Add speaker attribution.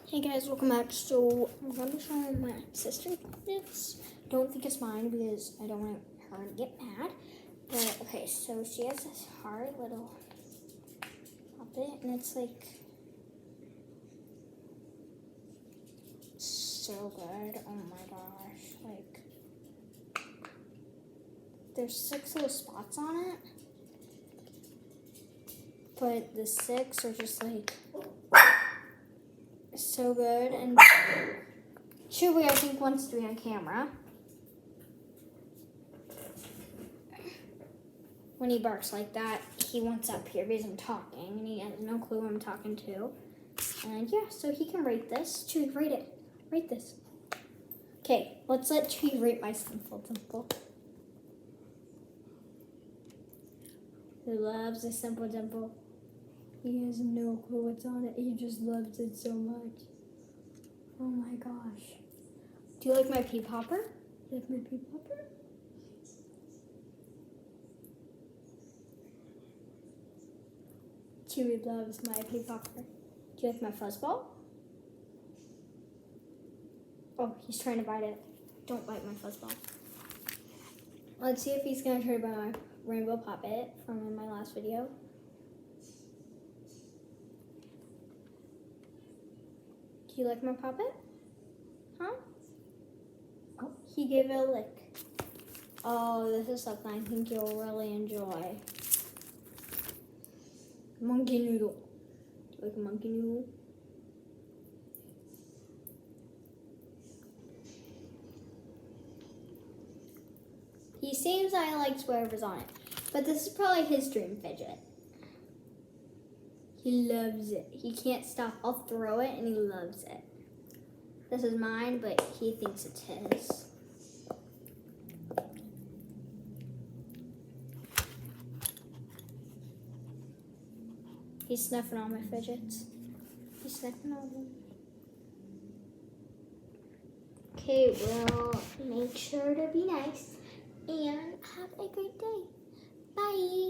Speaker 1: Hey guys, welcome back. So I'm going to show my sister this. Don't think it's mine because I don't want her to get mad. But okay, so she has this hard little puppet, and it's like so good. Oh my gosh! Like there's 6 little spots on it, but the 6 are just like so good. And Chewy, I think, wants to be on camera. When he barks like that, he wants up here because I'm talking, and he has no clue who I'm talking to. And yeah, so he can rate this. Chewy, rate it. Rate this. Okay, let's let Chewy rate my Simple Dimple. He loves the Simple Dimple. He has no clue what's on it. He just loves it so much. Oh my gosh. Do you like my pea popper? Do you like my pea popper? Chewy loves my pea popper. Do you like my fuzzball? Oh, he's trying to bite it. Don't bite my fuzzball. Let's see if he's gonna try to bite my rainbow puppet from my last video. Do you like my puppet? Huh? Oh, he gave it a lick. Oh, this is something I think you'll really enjoy. Monkey noodle. Do you like a monkey noodle? He seems I likes whatever's on it. But this is probably his dream fidget. He loves it. He can't stop. I'll throw it and he loves it. This is mine, but he thinks it's his. He's snuffing all my fidgets. He's snuffing all of them. Okay, well, make sure to be nice and have a great day. Bye.